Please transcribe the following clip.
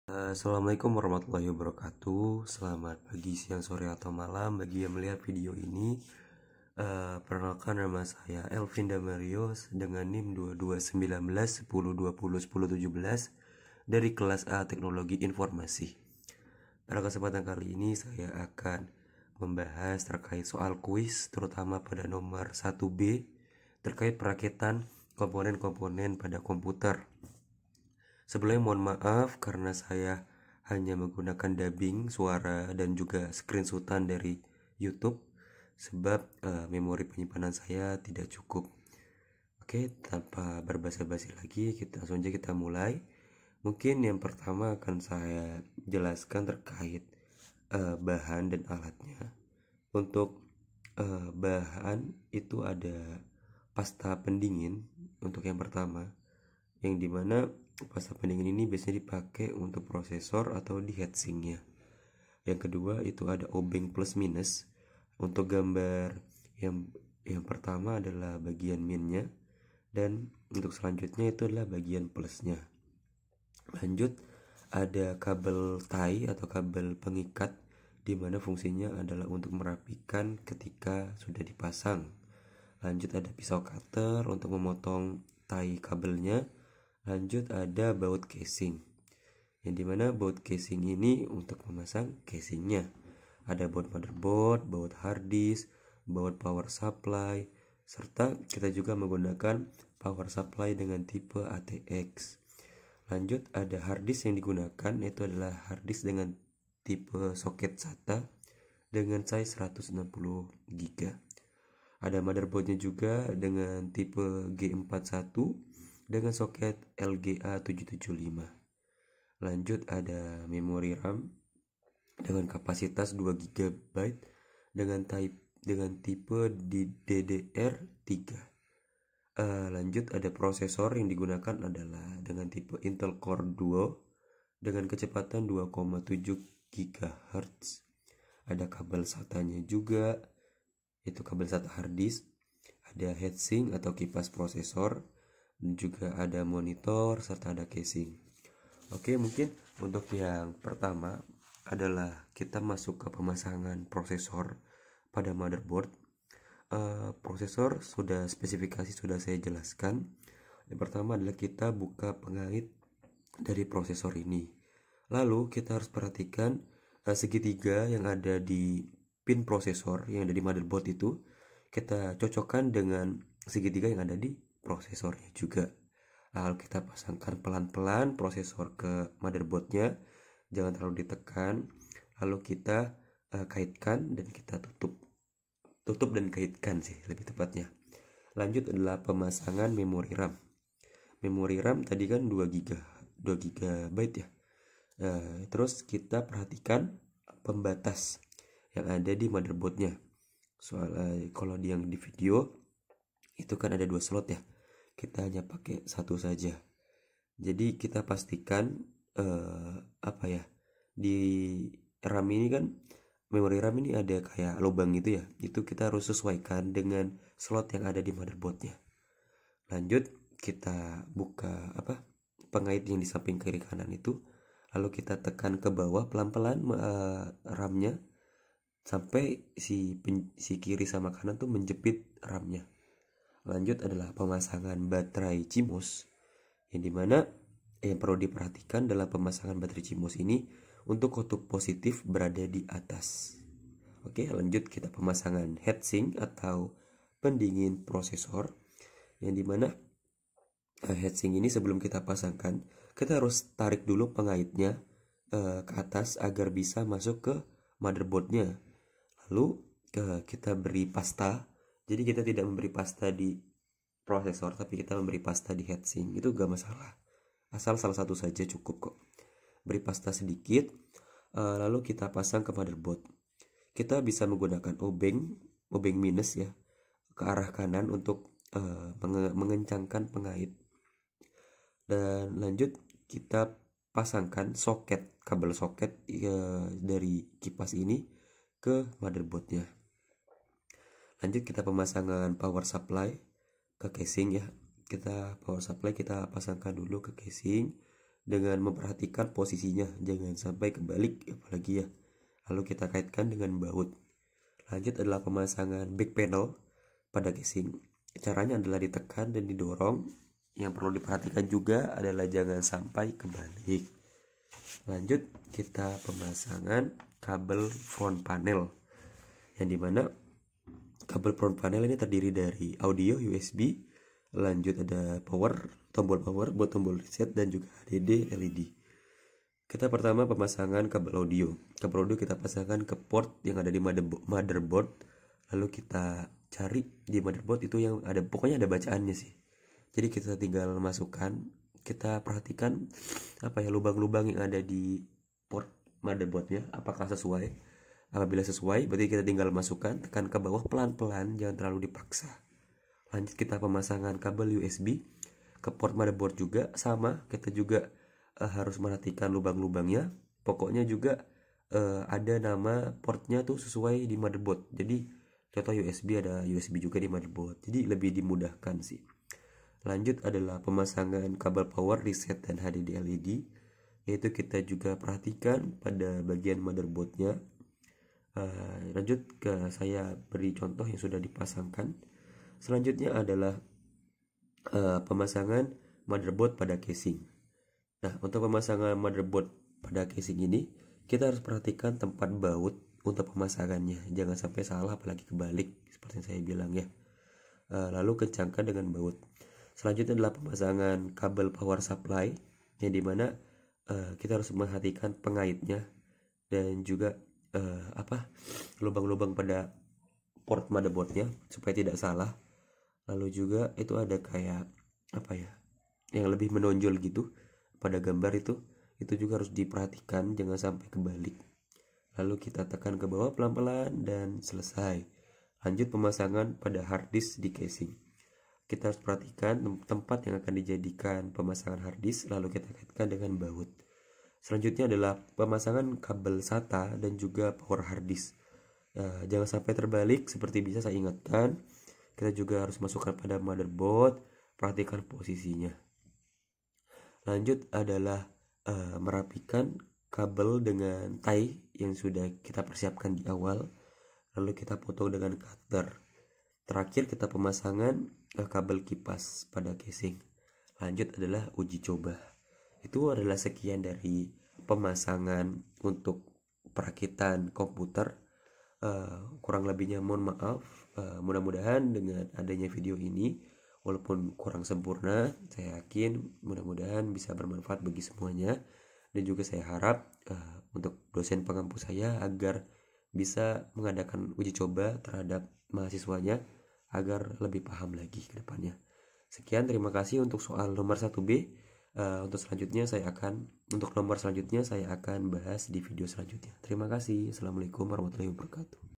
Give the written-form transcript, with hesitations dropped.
Assalamualaikum warahmatullahi wabarakatuh. Selamat pagi, siang, sore, atau malam bagi yang melihat video ini. Perkenalkan, nama saya Elvin Damarius dengan NIM 221910201017 dari kelas A Teknologi Informasi. Pada kesempatan kali ini saya akan membahas terkait soal kuis, terutama pada nomor 1B terkait perakitan komponen-komponen pada komputer. Sebelumnya mohon maaf karena saya hanya menggunakan dubbing suara dan juga screenshotan dari YouTube sebab memori penyimpanan saya tidak cukup. Oke, tanpa berbasa-basi lagi, langsung aja kita mulai. Mungkin yang pertama akan saya jelaskan terkait bahan dan alatnya. Untuk bahan itu ada pasta pendingin untuk yang pertama, yang dimana pasta pendingin ini biasanya dipakai untuk prosesor atau di heatsinknya. Yang kedua itu ada obeng plus minus. Untuk gambar yang pertama adalah bagian minnya, dan untuk selanjutnya itu adalah bagian plusnya. Lanjut ada kabel tie atau kabel pengikat, di mana fungsinya adalah untuk merapikan ketika sudah dipasang. Lanjut ada pisau cutter untuk memotong tie kabelnya. Lanjut ada baut casing, yang dimana baut casing ini untuk memasang casingnya. Ada baut motherboard, baut hard disk, baut power supply, serta kita juga menggunakan power supply dengan tipe ATX. Lanjut ada hard disk yang digunakan, yaitu adalah hard disk dengan tipe soket SATA dengan size 160 GB. Ada motherboardnya juga dengan tipe G41 dengan soket LGA 775. Lanjut ada memori RAM dengan kapasitas 2 GB dengan tipe DDR3. Lanjut ada prosesor yang digunakan adalah dengan tipe Intel Core Duo dengan kecepatan 2,7 GHz. Ada kabel SATA-nya juga, itu kabel SATA hard disk. Ada heatsink atau kipas prosesor, dan juga ada monitor serta ada casing. Oke, mungkin untuk yang pertama adalah kita masuk ke pemasangan prosesor pada motherboard. Prosesor spesifikasi sudah saya jelaskan. Yang pertama adalah kita buka pengait dari prosesor ini. Lalu kita harus perhatikan segitiga yang ada di pin prosesor yang ada di motherboard itu kita cocokkan dengan segitiga yang ada di prosesornya juga. Lalu kita pasangkan pelan-pelan prosesor ke motherboardnya, jangan terlalu ditekan. Lalu kita kaitkan dan kita tutup dan kaitkan sih lebih tepatnya. Lanjut adalah pemasangan memori RAM. Memori RAM tadi kan 2 GB ya. Terus kita perhatikan pembatas yang ada di motherboardnya. Kalau yang di video itu kan ada 2 slot ya, kita hanya pakai 1 saja. Jadi kita pastikan di RAM ini kan, memori RAM ini ada kayak lubang gitu ya, itu kita harus sesuaikan dengan slot yang ada di motherboardnya. Lanjut kita buka pengait yang di samping kiri kanan itu, lalu kita tekan ke bawah pelan-pelan RAM-nya sampai si kiri sama kanan tuh menjepit RAM-nya. Lanjut adalah pemasangan baterai CMOS, yang dimana yang perlu diperhatikan dalam pemasangan baterai CMOS ini untuk kutub positif berada di atas. Oke, lanjut kita pemasangan heatsink atau pendingin prosesor, yang dimana heatsink ini sebelum kita pasangkan kita harus tarik dulu pengaitnya ke atas agar bisa masuk ke motherboardnya. Lalu kita beri pasta. Jadi kita tidak memberi pasta di prosesor, tapi kita memberi pasta di heatsink. Itu gak masalah, asal salah satu saja cukup kok. Beri pasta sedikit, lalu kita pasang ke motherboard. Kita bisa menggunakan obeng minus ya, ke arah kanan untuk mengencangkan pengait. Dan lanjut kita pasangkan kabel soket dari kipas ini ke motherboardnya. Lanjut kita pemasangan power supply ke casing ya. Power supply kita pasangkan dulu ke casing, dengan memperhatikan posisinya, jangan sampai kebalik apalagi ya. Lalu kita kaitkan dengan baut. Lanjut adalah pemasangan back panel pada casing. Caranya adalah ditekan dan didorong. Yang perlu diperhatikan juga adalah jangan sampai kebalik. Lanjut kita pemasangan kabel front panel, yang dimana kabel front panel ini terdiri dari audio USB, lanjut ada tombol power buat tombol reset, dan juga HDD LED. Kita pertama pemasangan kabel audio. Kabel audio kita pasangkan ke port yang ada di motherboard. Lalu kita cari di motherboard itu yang ada, pokoknya ada bacaannya sih. Jadi kita tinggal masukkan, kita perhatikan lubang-lubang yang ada di port motherboardnya apakah sesuai. Apabila sesuai, berarti kita tinggal masukkan, tekan ke bawah pelan-pelan, jangan terlalu dipaksa. Lanjut kita pemasangan kabel USB ke port motherboard juga sama, kita juga harus perhatikan lubang-lubangnya. Pokoknya juga ada nama portnya tuh sesuai di motherboard. Jadi contoh USB, ada USB juga di motherboard, jadi lebih dimudahkan sih. Lanjut adalah pemasangan kabel power, reset, dan HDD LED, yaitu kita juga perhatikan pada bagian motherboardnya. Lanjut ke saya beri contoh yang sudah dipasangkan. Selanjutnya adalah pemasangan motherboard pada casing. Nah, untuk pemasangan motherboard pada casing ini, kita harus perhatikan tempat baut untuk pemasangannya. Jangan sampai salah, apalagi kebalik, seperti yang saya bilang ya. Lalu kencangkan dengan baut. Selanjutnya adalah pemasangan kabel power supply, yang dimana kita harus memperhatikan pengaitnya dan juga lubang-lubang pada port motherboardnya supaya tidak salah. Lalu juga itu ada kayak yang lebih menonjol gitu pada gambar itu juga harus diperhatikan, jangan sampai kebalik. Lalu kita tekan ke bawah pelan-pelan dan selesai. Lanjut pemasangan pada hard disk di casing. Kita harus perhatikan tempat yang akan dijadikan pemasangan hard disk, lalu kita kaitkan dengan baut. Selanjutnya adalah pemasangan kabel SATA dan juga power hard disk. Jangan sampai terbalik, seperti bisa saya ingatkan. Kita juga harus masukkan pada motherboard, perhatikan posisinya. Lanjut adalah merapikan kabel dengan tie yang sudah kita persiapkan di awal, lalu kita potong dengan cutter. Terakhir kita pemasangan kabel kipas pada casing. Lanjut adalah uji coba. Itu adalah sekian dari pemasangan untuk perakitan komputer. Kurang lebihnya mohon maaf. Mudah-mudahan dengan adanya video ini, walaupun kurang sempurna, saya yakin mudah-mudahan bisa bermanfaat bagi semuanya. Dan juga saya harap untuk dosen pengampu saya agar bisa mengadakan uji coba terhadap mahasiswanya agar lebih paham lagi ke depannya. Sekian, terima kasih untuk soal nomor 1B. Untuk nomor selanjutnya saya akan bahas di video selanjutnya. Terima kasih. Assalamualaikum warahmatullahi wabarakatuh.